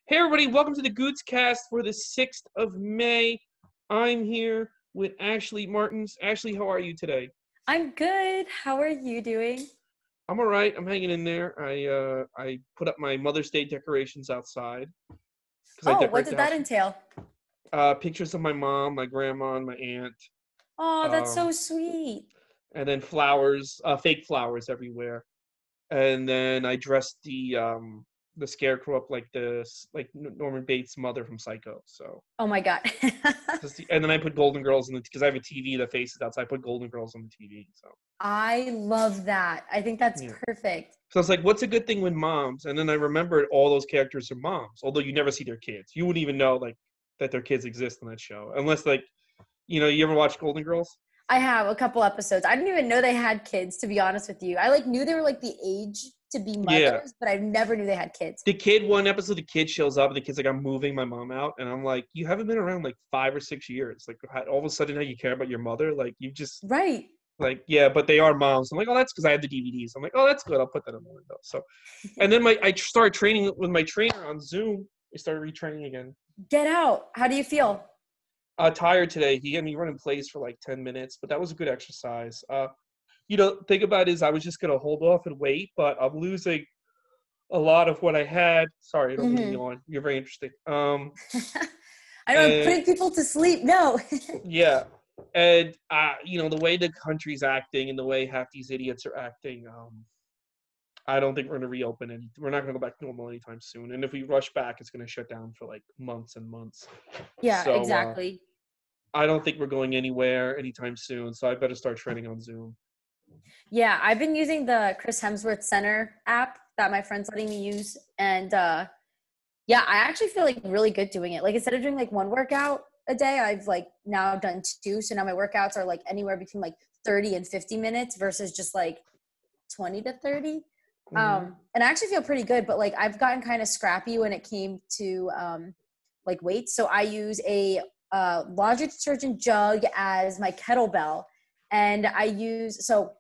Hey everybody, welcome to the Gootscast for the 6th of May. I'm here with Ashley Martins. Ashley, how are you today? I'm good. How are you doing? I'm all right. I'm hanging in there. I put up my Mother's Day decorations outside because I Oh, what decorate did the that house. entail? Pictures of my mom, my grandma, and my aunt, Oh, that's so um, sweet. and then flowers, fake flowers everywhere. And then I dressed the scarecrow up like Norman Bates' mother from Psycho. So. Oh my God. And then I put Golden Girls in because I have a TV that faces out, so I put Golden Girls on the TV. So I love that. I think that's yeah. perfect. So I was like, "What's a good thing with moms?" And then I remembered all those characters are moms, although you never see their kids. You wouldn't even know that their kids exist in that show, unless you ever watch Golden Girls? I have a couple episodes. I didn't even know they had kids, to be honest with you. I knew they were the age to be Yeah. mothers, but I never knew they had kids. One episode, the kid shows up, and the kid's like, "I'm moving my mom out," and I'm like, "You haven't been around like 5 or 6 years. Like, all of a sudden, now you care about your mother? Like, you just." Right. Like, yeah, but they are moms. I'm like, oh, that's because I have the DVDs. I'm like, oh, that's good. I'll put that in the window. So, and then I started training with my trainer on Zoom. I started retraining again. Get out. How do you feel? Tired today. He had me running plays for like 10 minutes, but that was a good exercise. Think about it is I was just going to hold off and wait, but I'm losing a lot of what I had. Sorry, I don't mean to yawn. You're very interesting. I know, I'm putting people to sleep. No. Yeah. And, the way the country's acting and the way half these idiots are acting, I don't think we're going to reopen we're not going to go back to normal anytime soon. And if we rush back, it's going to shut down for like months and months. Yeah, So, exactly. I don't think we're going anywhere anytime soon. So I better start training on Zoom. Yeah, I've been using the Chris Hemsworth Center app that my friend's letting me use. And yeah, I actually feel really good doing it. Instead of doing one workout a day, I've now done two. So now my workouts are anywhere between 30 and 50 minutes versus just 20 to 30. And I actually feel pretty good, but I've gotten kind of scrappy when it came to weights. So I use a laundry detergent jug as my kettlebell. And so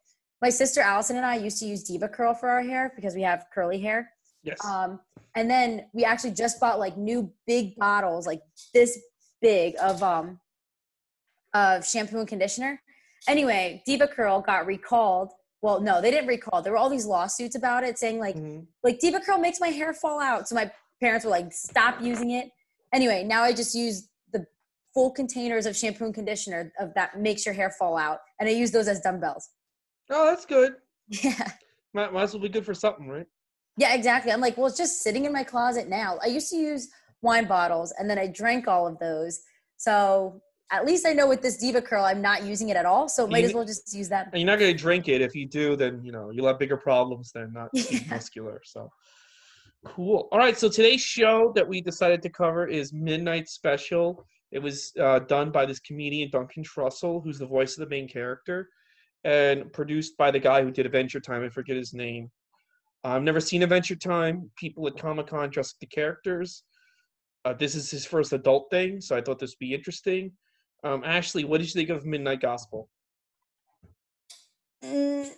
my sister Allison and I used to use Diva Curl for our hair because we have curly hair. Yes. And then we actually just bought new big bottles, this big of shampoo and conditioner. Anyway, Diva Curl got recalled. Well, no, they didn't recall. There were all these lawsuits about it saying Diva Curl makes my hair fall out. So my parents were stop using it. Anyway, now I just use the full containers of shampoo and conditioner of that makes your hair fall out. And I use those as dumbbells. Oh, that's good. Yeah. Might as well be good for something, right? Yeah, exactly. I'm well, it's just sitting in my closet now. I used to use wine bottles and then I drank all of those. So at least I know with this Diva Curl, I'm not using it at all. So might as well just use that. And you're not going to drink it. If you do, then, you'll have bigger problems than not being muscular. So cool. All right. So today's show that we decided to cover is Midnight Special. It was done by this comedian, Duncan Trussell, who's the voice of the main character, and produced by the guy who did Adventure Time. I forget his name. I've never seen Adventure Time. People at Comic-Con dress up the characters. This is his first adult thing, so I thought this would be interesting. Ashley, what did you think of Midnight Gospel? I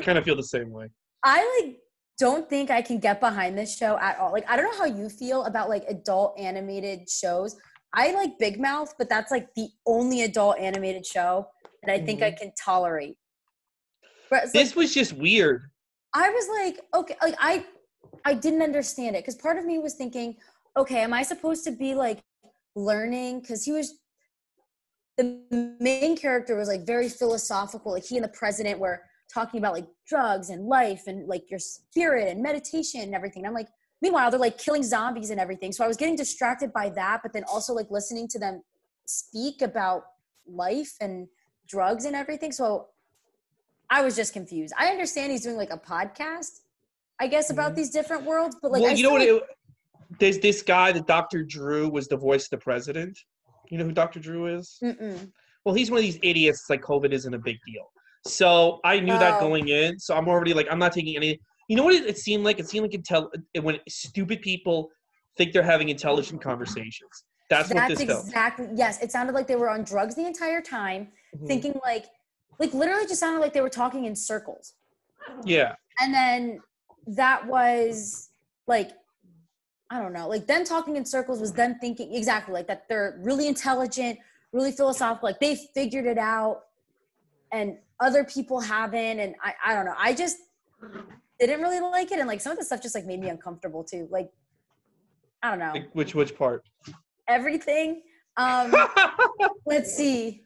kind of feel the same way. I don't think I can get behind this show at all. I don't know how you feel about adult animated shows. I like Big Mouth, but that's the only adult animated show that I think I can tolerate. This was just weird. I was okay, I didn't understand it because part of me was thinking, okay, am I supposed to be learning? Because the main character was very philosophical. He and the president were talking about drugs and life and your spirit and meditation and everything. And I'm meanwhile, they're killing zombies and everything. So I was getting distracted by that, but then also listening to them speak about life and drugs and everything. So I was just confused. I understand he's doing a podcast, I guess, about these different worlds, but there's this guy, the Dr. Drew was the voice of the president. You know who Dr. Drew is? Mm-mm. Well, he's one of these idiots. COVID isn't a big deal. So I knew that going in. So I'm already I'm not taking any. You know what it seemed like? It seemed when stupid people think they're having intelligent conversations. That's what this felt. Exactly. Yes, it sounded like they were on drugs the entire time, thinking literally just sounded like they were talking in circles. Yeah. And then that was like, I don't know, like them talking in circles was them thinking exactly like that they're really intelligent, really philosophical, like they figured it out and other people haven't. And I don't know. I just didn't really like it. And like some of the stuff just like made me uncomfortable too. Like, I don't know. Like, which part? Everything. Let's see.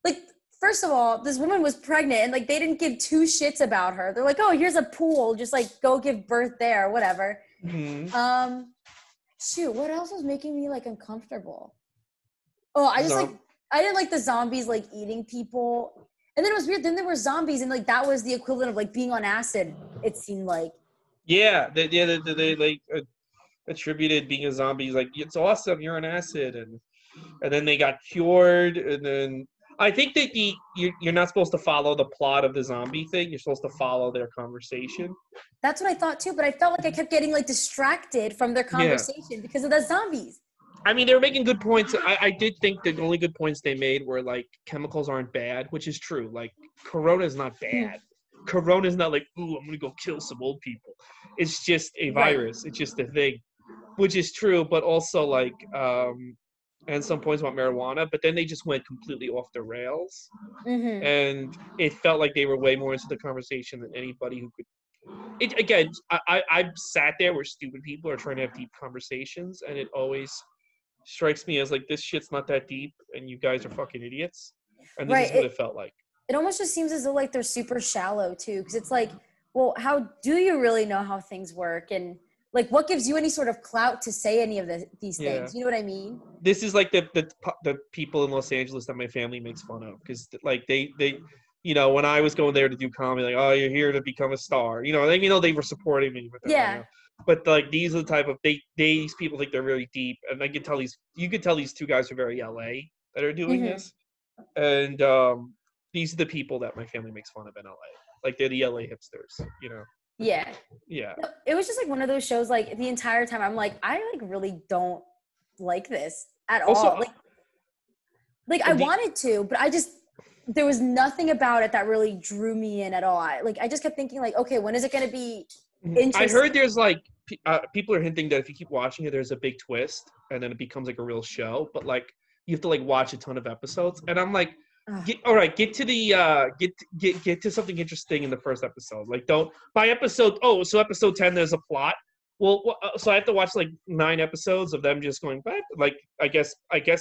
Like, first of all, this woman was pregnant and like they didn't give two shits about her. They're like, oh, here's a pool, just like go give birth there, whatever. Mm-hmm. Shoot, what else was making me like uncomfortable? Oh, I didn't like the zombies like eating people. And then it was weird. Then there were zombies, and like that was the equivalent of like being on acid. It seemed like. Yeah, they like attributed being a zombie like it's awesome. You're on acid, and then they got cured, and then I think that you're not supposed to follow the plot of the zombie thing. You're supposed to follow their conversation. That's what I thought too, but I felt like I kept getting like distracted from their conversation because of the zombies. I mean, they were making good points. I did think the only good points they made were like chemicals aren't bad, which is true. Like Corona is not bad. Corona is not like, ooh, I'm gonna go kill some old people. It's just a virus. Right. It's just a thing, which is true. But also like, and some points about marijuana. But then they just went completely off the rails, and it felt like they were way more into the conversation than anybody who could. It again, I sat there where stupid people are trying to have deep conversations, and it always strikes me as like this shit's not that deep and you guys are fucking idiots, and this is what it felt like. It almost just seems as though like they're super shallow too, because it's like, well, how do you really know how things work, and like what gives you any sort of clout to say any of these things? You know what I mean? This is like the people in Los Angeles that my family makes fun of, because like they you know, when I was going there to do comedy, like, oh, you're here to become a star, you know, even though they were supporting me, but but like these are the type of these people think they're really deep, and you could tell these two guys are very LA that are doing this, and these are the people that my family makes fun of in LA, like they're the LA hipsters, you know. Yeah. No, it was just like one of those shows. Like the entire time, I'm like, I like really don't like this at all. Like I wanted to, but there was nothing about it that really drew me in at all. I just kept thinking like, okay, when is it going to be interesting? I heard there's like people are hinting that if you keep watching it, there's a big twist, and then it becomes like a real show. But like you have to like watch a ton of episodes, and I'm like, get to the get to something interesting in the first episode. Like don't by episode. Oh, so episode 10 there's a plot. Well, so I have to watch like 9 episodes of them just going back. Like I guess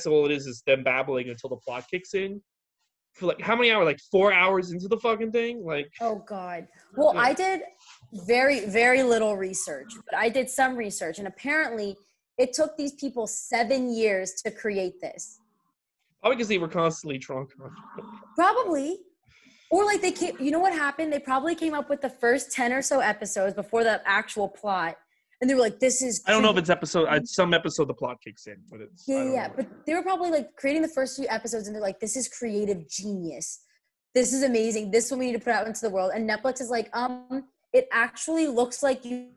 all it is them babbling until the plot kicks in. For like how many hours? Like 4 hours into the fucking thing? Like, oh God. Well, I did very, very little research, but I did some research, and apparently it took these people 7 years to create this. Probably because they were constantly drunk. Probably. Or like you know what happened? They probably came up with the first 10 or so episodes before the actual plot. And they were like, this is... I don't know if it's some episode the plot kicks in, but it's... Yeah. But they were probably like creating the first few episodes, and they're like, this is creative genius. This is amazing. This is what we need to put out into the world. And Netflix is like, it actually looks like you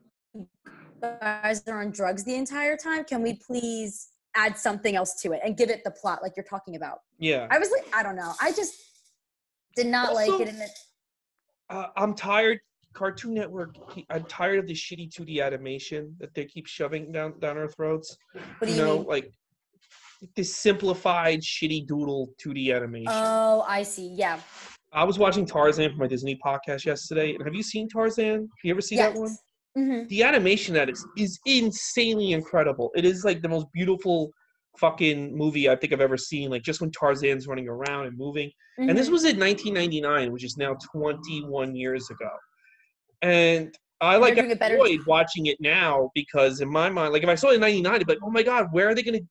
guys are on drugs the entire time. Can we please add something else to it and give it the plot like you're talking about? Yeah. I was like, I don't know. I just did not like it. I'm tired. Cartoon Network, I'm tired of the shitty 2D animation that they keep shoving down our throats. What do you mean? Like this simplified shitty doodle 2D animation. Oh, I see. Yeah. I was watching Tarzan for my Disney podcast yesterday. And have you seen Tarzan? You ever see that one? Mm-hmm. The animation that is insanely incredible. It is like the most beautiful fucking movie I think I've ever seen. Like just when Tarzan's running around and moving. Mm-hmm. And this was in 1999, which is now 21 years ago. And I enjoyed watching it now, because in my mind, like if I saw it in 99, I'd be like, oh my God, where imagine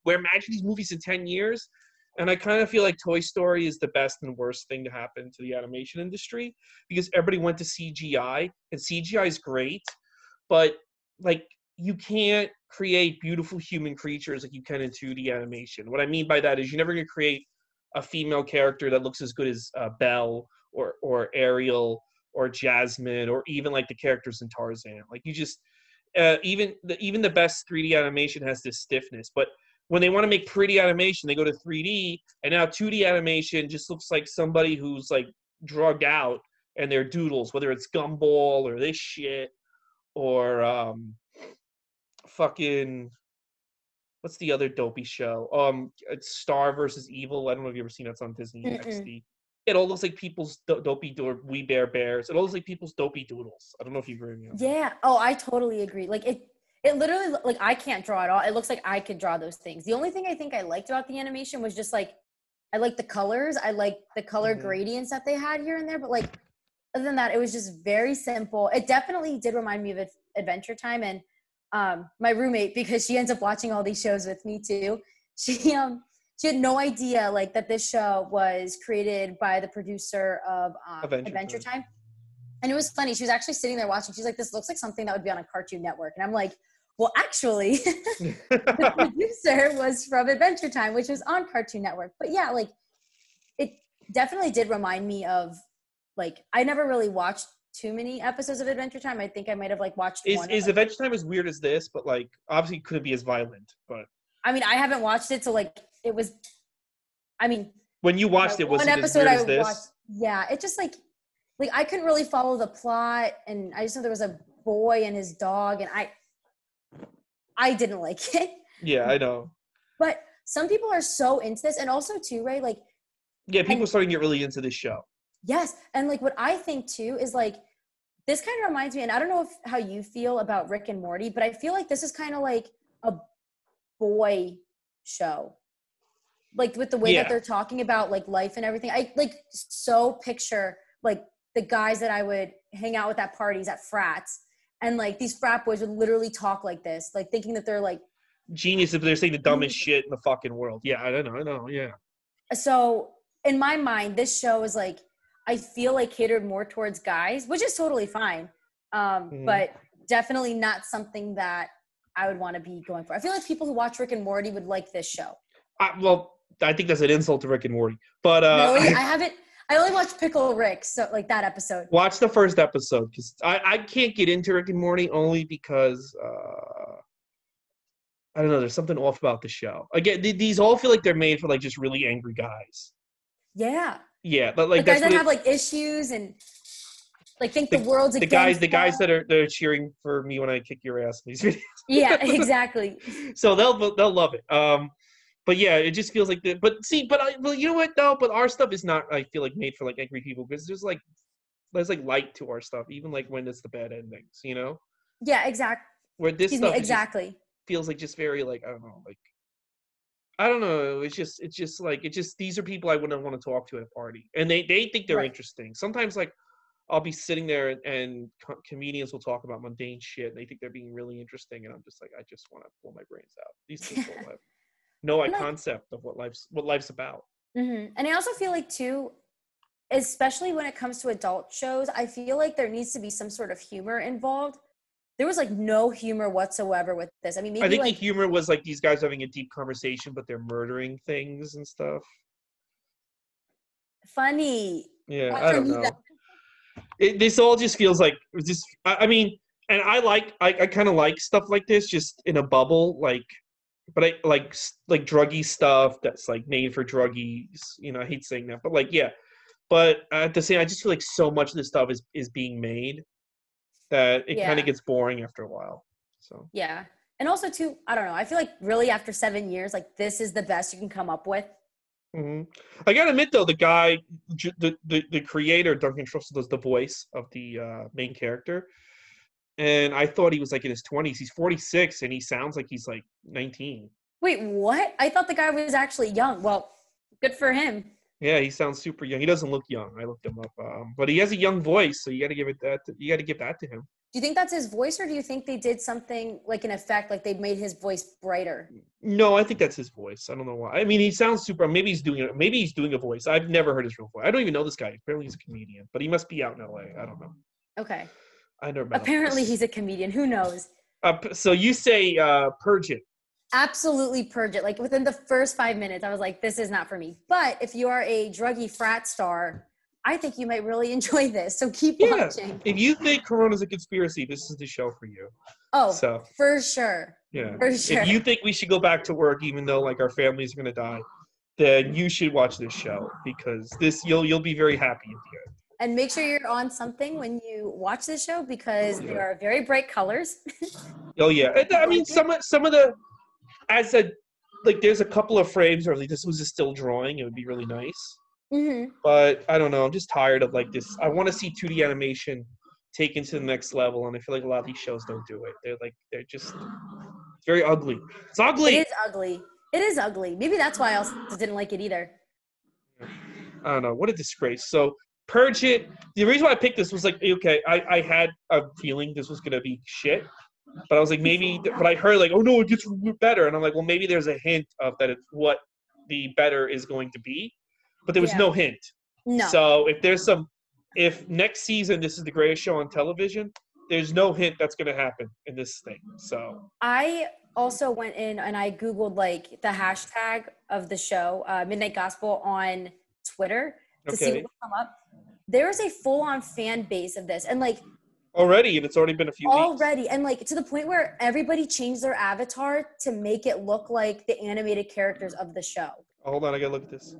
these movies in 10 years? And I kind of feel like Toy Story is the best and worst thing to happen to the animation industry, because everybody went to CGI, and CGI is great, but like you can't create beautiful human creatures like you can in 2D animation. What I mean by that is you're never going to create a female character that looks as good as Belle or Ariel or Jasmine, or even like the characters in Tarzan. Like you just, even the best 3D animation has this stiffness. But when they want to make pretty animation, they go to 3D, and now 2D animation just looks like somebody who's like drugged out and they're doodles, whether it's Gumball or this shit, or fucking what's the other dopey show? It's Star versus Evil. I don't know if you ever seen that. It's on Disney XD. It all looks like people's dopey We Bear Bears. It all looks like people's dopey doodles. I don't know if you agree with me on that. Yeah. Oh, I totally agree. Like it literally, like, I can't draw at all. It looks like I could draw those things. The only thing I think I liked about the animation was just like, I like the colors. I like the color gradients that they had here and there. But like, other than that, it was just very simple. It definitely did remind me of Adventure Time. And my roommate, because she ends up watching all these shows with me too, she had no idea like that this show was created by the producer of Adventure Time. And it was funny. She was actually sitting there watching. She's like, this looks like something that would be on a Cartoon Network. And I'm like, well, actually, the producer was from Adventure Time, which was on Cartoon Network. But yeah, like, it definitely did remind me of, like, I never really watched too many episodes of Adventure Time. I think I might have, like, watched one. Is Adventure Time as weird as this? But, like, obviously it couldn't be as violent. But I mean, I haven't watched it, so, like, it was, I mean. When you watched it, was it as weird as this? Yeah, it just, like, I couldn't really follow the plot, and I just know there was a boy and his dog, and I didn't like it. Yeah, I know. But some people are so into this, and also too, right? Like, yeah, people are starting to get really into this show. Yes, and like what I think too is like this kind of reminds me, and I don't know how you feel about Rick and Morty, but I feel like this is kind of like a boy show, like with the way that they're talking about like life and everything. I like so picture like the guys that I would hang out with at parties at frats. And like these frat boys would literally talk like this, like thinking that they're like geniuses, but they're saying the dumbest shit in the fucking world. Yeah, I know, yeah. So in my mind, this show is like, I feel like catered more towards guys, which is totally fine. But definitely not something that I would want to be going for. I feel like people who watch Rick and Morty would like this show. Well, I think that's an insult to Rick and Morty. But really? I haven't. I only watched Pickle Rick, so like that episode. Watch the first episode because I can't get into Rick and Morty only because I don't know. There's something off about the show. Again, these all feel like they're made for like just really angry guys. Yeah. Yeah, but like guys that have like issues and like think the world's against the guys that are cheering for me when I kick your ass in these videos. Yeah, exactly. So they'll love it. But yeah, it just feels like the. But you know what though? But our stuff is not. I feel like made for like angry people because there's like light to our stuff, even like when it's the bad endings. You know. Yeah, exactly. Where this stuff exactly feels like just very like I don't know. It's just these are people I wouldn't want to talk to at a party, and they think they're interesting. Sometimes like I'll be sitting there and comedians will talk about mundane shit, and they think they're being really interesting, and I'm just like I just want to blow my brains out. These people have no concept of what life's about. Mm-hmm. And I also feel like too, especially when it comes to adult shows, I feel like there needs to be some sort of humor involved. There was like no humor whatsoever with this. I mean, maybe I think like, the humor was like these guys having a deep conversation, but they're murdering things and stuff. Funny. Yeah, I don't know. This all just feels like just. I mean, and I kind of like stuff like this, just in a bubble, like. But I like druggy stuff that's like made for druggies. You know, I hate saying that, but like yeah. But at the same, I just feel like so much of this stuff is being made that it kind of gets boring after a while. So yeah, and also too, I don't know. I feel like really after 7 years, like this is the best you can come up with. Mm-hmm. I gotta admit though, the guy, the creator Duncan Trussell does the voice of the main character. And I thought he was like in his 20s. He's 46 and he sounds like he's like 19. Wait, what? I thought the guy was actually young. Well, good for him. Yeah, he sounds super young. He doesn't look young. I looked him up. But he has a young voice, so you got to give that to him. Do you think that's his voice, or do you think they did something like an effect, like they made his voice brighter? No, I think that's his voice. I don't know why. I mean, he sounds super. Maybe he's doing it. Maybe he's doing a voice. I've never heard his real voice. I don't even know this guy. Apparently, he's a comedian, but he must be out in LA. I don't know. Okay. I never met him. Apparently, he's a comedian. Who knows? So you say purge it. Absolutely purge it. Like within the first 5 minutes, I was like, this is not for me. But if you are a druggy frat star, I think you might really enjoy this. So keep watching. If you think Corona's a conspiracy, this is the show for you. Oh, so for sure. Yeah. For sure. If you think we should go back to work, even though like our families are gonna die, then you should watch this show because you'll be very happy at the end. And make sure you're on something when you watch this show because there are very bright colors. Oh yeah, I mean some of the there's a couple of frames where like this was a still drawing. It would be really nice. Mm-hmm. But I don't know. I'm just tired of like this. I want to see 2D animation taken to the next level, and I feel like a lot of these shows don't do it. They're just it's very ugly. It's ugly. It is ugly. It is ugly. Maybe that's why I also didn't like it either. I don't know. What a disgrace. So Purge It. The reason why I picked this was like, okay, I had a feeling this was gonna be shit, but I was like maybe. But I heard like, oh no, it gets better, and I'm like, well, maybe there's a hint of that it's what the better is going to be, but there was no hint. No. So if next season this is the greatest show on television, there's no hint that's going to happen in this thing. So I also went in and I Googled like the hashtag of the show, Midnight Gospel, on Twitter to see what would come up. There is a full-on fan base of this, and like already, and it's already been a few weeks. And like to the point where everybody changed their avatar to make it look like the animated characters of the show. Oh, hold on, I gotta look at this.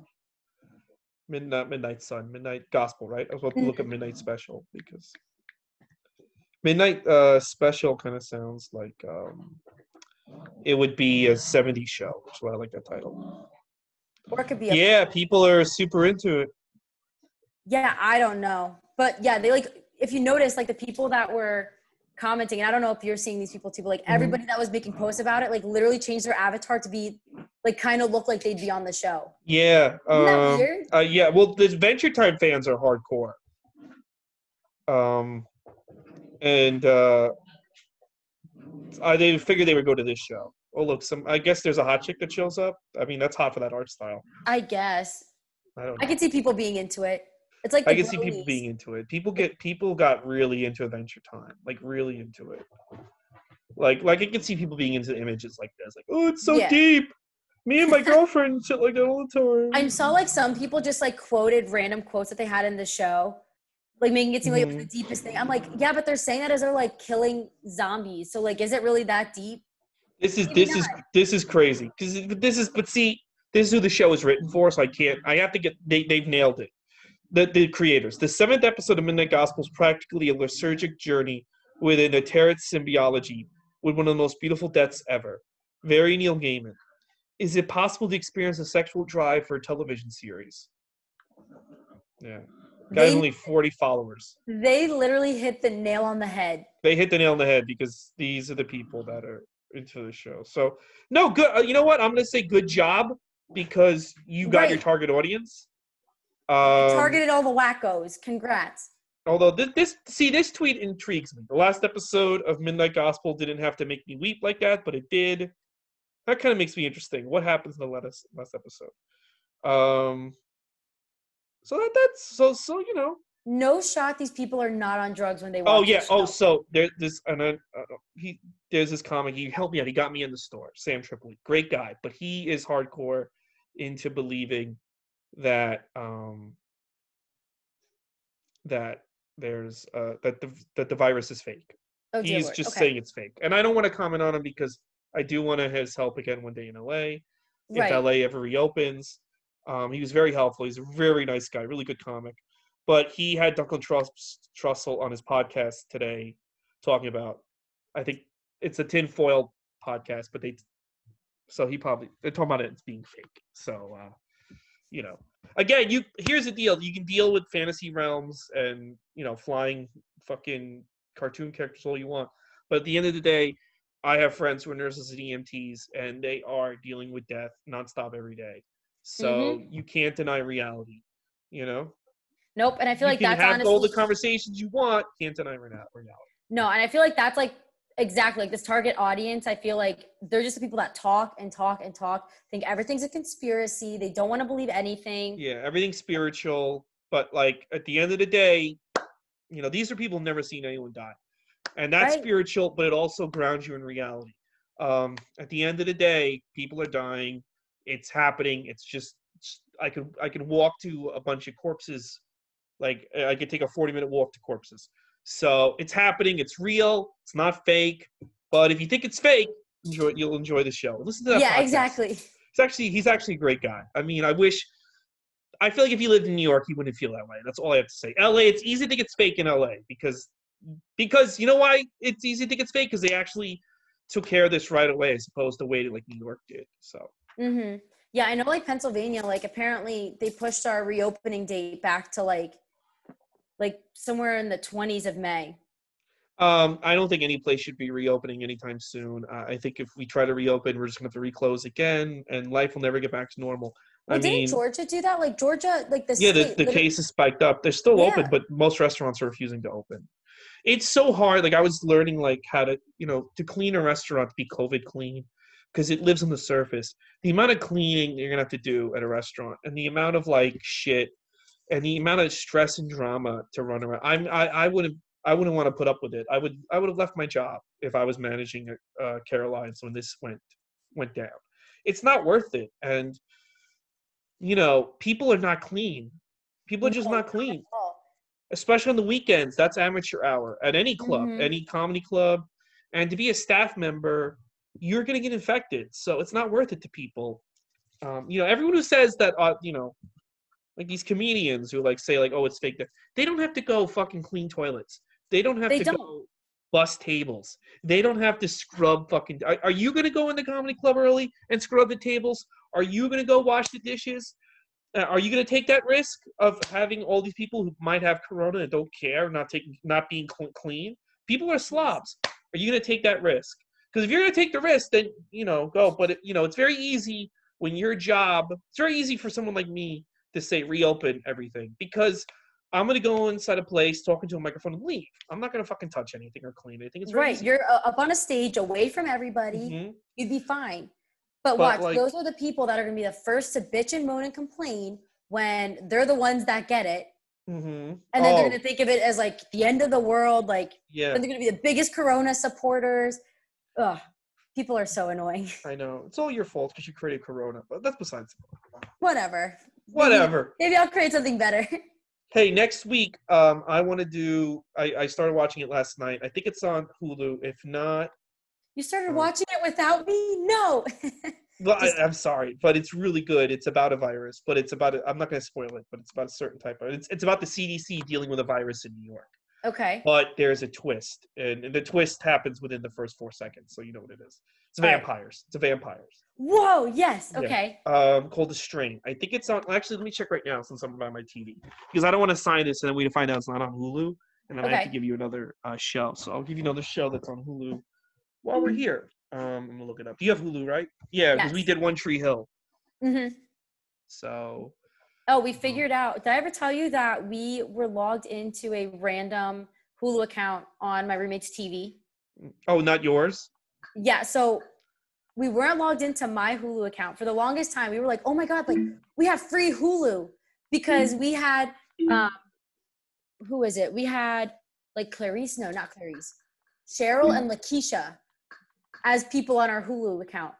Midnight Sun, Midnight Gospel, right? I was about to look at Midnight Special because Midnight Special kind of sounds like it would be a 70s show, which is why I like that title. Or it could be people are super into it. Yeah, I don't know. But yeah, they like, if you notice, like the people that were commenting, and I don't know if you're seeing these people too, but like everybody that was making posts about it, like literally changed their avatar to be like kind of look like they'd be on the show. Yeah. Isn't that weird? Yeah, well, the Adventure Time fans are hardcore. They figured they would go to this show. Oh, look, I guess there's a hot chick that shows up. I mean, that's hot for that art style. I guess. I don't know. I can see people being into it. It's like I can see people being into it. People got really into Adventure Time, like really into it. Like I can see people being into images like this, like, oh, it's so deep. Me and my girlfriend shit like that all the time. I saw like some people just like quoted random quotes that they had in the show, like making it seem like it was the deepest thing. I'm like, yeah, but they're saying that as they're like killing zombies. So like, is it really that deep? This is crazy because but see, this is who the show is written for. So I have to get. They've nailed it. The creators. The 7th episode of Midnight Gospel is practically a lysergic journey within a Tarot symbiology with one of the most beautiful deaths ever. Very Neil Gaiman. Is it possible to experience a sexual drive for a television series? Yeah. Guy's only 40 followers. They literally hit the nail on the head. They hit the nail on the head because these are the people that are into the show. So, no, good. You know what? I'm going to say good job because you got your target audience. Targeted all the wackos. Congrats. Although this tweet intrigues me. The last episode of Midnight Gospel didn't have to make me weep like that, but it did. That kind of makes me interesting. What happens in the last episode? So you know. No shot. These people are not on drugs when they watch. Oh yeah. Oh, so there's this there's this comic. He helped me out. He got me in the store. Sam Tripoli, great guy, but he is hardcore into believing that that there's that the virus is fake. Oh, he's just saying it's fake, and I don't want to comment on him because I do want his help again one day in LA. If LA ever reopens, he was very helpful. He's a very nice guy, really good comic. But he had Duncan Trussell on his podcast today talking about, I think it's a tinfoil podcast, but they're talking about it as being fake. So, you know, again, here's the deal. You can deal with fantasy realms and, you know, flying fucking cartoon characters all you want. But at the end of the day, I have friends who are nurses and EMTs, and they are dealing with death nonstop every day. So you can't deny reality, you know? Nope. And I feel like that's honestly... You can have all the conversations you want, can't deny reality. No, and I feel like that's like exactly like this target audience. I feel like they're just the people that talk and talk and talk, think everything's a conspiracy. They don't want to believe anything. Yeah, everything's spiritual. But like at the end of the day, you know, these are people who've never seen anyone die. And that's spiritual, but it also grounds you in reality. At the end of the day, people are dying. It's happening. It's just I could walk to a bunch of corpses. Like I could take a 40-minute walk to corpses. So it's happening. It's real. It's not fake. But if you think it's fake, you'll enjoy the show. Listen to that. Yeah, podcast. Exactly. He's actually a great guy. I mean, I wish I feel like if you lived in New York, you wouldn't feel that way. That's all I have to say. LA, it's easy to think it's fake in LA because you know why it's easy to think it's fake? Because they actually took care of this right away as opposed to waiting like New York did. So. Mm-hmm. Yeah, I know like Pennsylvania, like apparently they pushed our reopening date back to like somewhere in the 20s of May. I don't think any place should be reopening anytime soon. I think if we try to reopen, we're just going to have to reclose again, and life will never get back to normal. Well, I mean, didn't Georgia do that? Like Georgia, like the yeah, state. the cases spiked up. They're still open, Yeah. but most restaurants are refusing to open. It's so hard. Like I was learning like how to, to clean a restaurant to be COVID clean because it lives on the surface. The amount of cleaning you're going to have to do at a restaurant and the amount of like shit and the amount of stress and drama to run around. I wouldn't want to put up with it. I would have left my job if I was managing Caroline's when this went down. It's not worth it. And people are not clean. People are just No, not clean. Especially on the weekends. That's amateur hour at any club, Mm-hmm. any comedy club. And to be a staff member, you're going to get infected. So it's not worth it to people. Everyone who says that, like these comedians who like say like, oh, it's fake. They don't have to go fucking clean toilets. They don't have to go bus tables. They don't have to scrub fucking. Are you going to go in the comedy club early and scrub the tables? Are you going to go wash the dishes? Are you going to take that risk of having all these people who might have corona and don't care, not being clean? People are slobs. Are you going to take that risk? Because if you're going to take the risk, then go. But it's very easy when your job. It's very easy for someone like me to say reopen everything because I'm going to go inside a place, talking to a microphone, and leave. I'm not going to fucking touch anything or clean anything. It's very easy. You're up on a stage away from everybody. Mm-hmm. You'd be fine. But watch, those are the people that are going to be the first to bitch and moan and complain when they're the ones that get it. Mm-hmm. And then they're going to think of it as like the end of the world. Like, yeah. Then they're going to be the biggest Corona supporters. Ugh, people are so annoying. I know. It's all your fault because you created Corona, but that's besides. Whatever. Maybe I'll create something better. Hey, next week, I want to do. I started watching it last night. I think it's on Hulu. If not, you started watching it without me? No. Well, I'm sorry, but it's really good. It's about a virus, but I'm not going to spoil it, but it's about a certain type of. It's about the CDC dealing with a virus in New York. Okay. But there's a twist, and the twist happens within the first 4 seconds, so you know what it is. It's vampires. It's vampires. Whoa! Yes. Okay. Yeah. Called The Strain. I think it's on. Actually, let me check right now since I'm by my TV because I don't want to sign this and then we find out it's not on Hulu, and then I have to give you another show. So I'll give you another show that's on Hulu while we're here. I'm gonna look it up. You have Hulu, right? Yeah, because we did One Tree Hill. Mm-hmm. So. Oh, we figured out. Did I ever tell you that we were logged into a random Hulu account on my roommate's TV? Oh, not yours? Yeah. So we weren't logged into my Hulu account for the longest time. We were like, oh my God, like we have free Hulu because we had, who is it? We had like Clarice. No, not Clarice. Cheryl and Lakeisha as people on our Hulu account.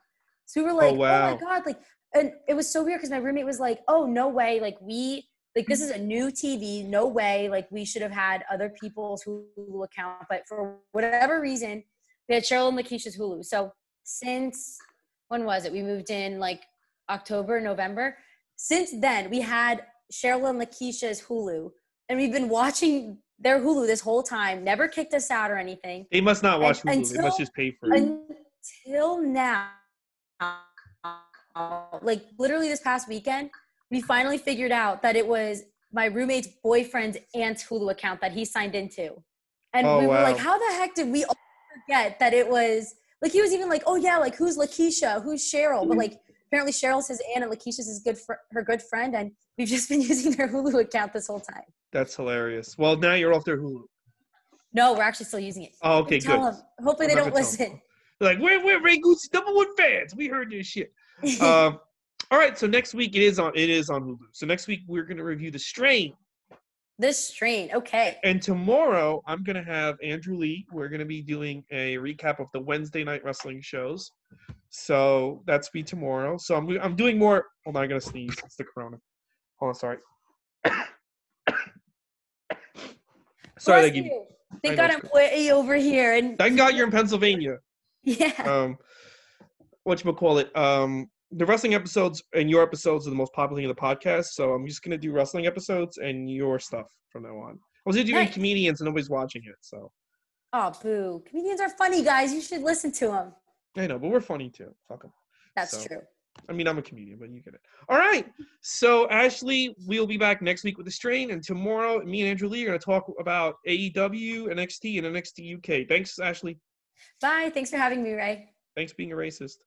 So we were like, oh my God, like, and it was so weird because my roommate was like, oh, no way. Like this is a new TV. No way. Like we should have had other people's Hulu account. But for whatever reason, we had Cheryl and Lakeisha's Hulu. So since, when was it? We moved in like October, November. Since then, we had Cheryl and Lakeisha's Hulu. And we've been watching their Hulu this whole time. Never kicked us out or anything. They must not watch Hulu. They must just pay for it. Until now, like literally this past weekend, we finally figured out that it was my roommate's boyfriend's aunt's Hulu account that he signed into. And we were like, how the heck did we all forget that it was, like he was even like, oh yeah, like who's Lakeisha? Who's Cheryl? But like apparently Cheryl's his aunt and Lakeisha's his her good friend. And we've just been using their Hulu account this whole time. That's hilarious. Well, now you're off their Hulu. No, we're actually still using it. Oh, okay, good. Them. Hopefully they don't listen. They're like, we're Ray Goose's #1 fans. We heard this shit. All right, so next week it is on Hulu. So next week we're going to review The Strain. The Strain, okay. And tomorrow I'm going to have Andrew Lee. We're going to be doing a recap of the Wednesday night wrestling shows. So that's be tomorrow. So I'm doing more. Hold on, I got to sneeze. It's the corona. Hold on, sorry. Sorry, Thank God I'm way over here. And thank God you're in Pennsylvania. Yeah. Whatchamacallit? the wrestling episodes and your episodes are the most popular thing in the podcast, so I'm just gonna do wrestling episodes and your stuff from now on. I was doing Nice. comedians and nobody's watching it, so. Oh, boo. Comedians are funny, guys. You should listen to them. I know, but we're funny too. Fuck them. That's true. I mean, I'm a comedian, but you get it. All right. So, Ashley, we'll be back next week with The Strain. And tomorrow, me and Andrew Lee are going to talk about AEW, NXT, and NXT UK. Thanks, Ashley. Bye. Thanks for having me, Ray. Thanks for being a racist.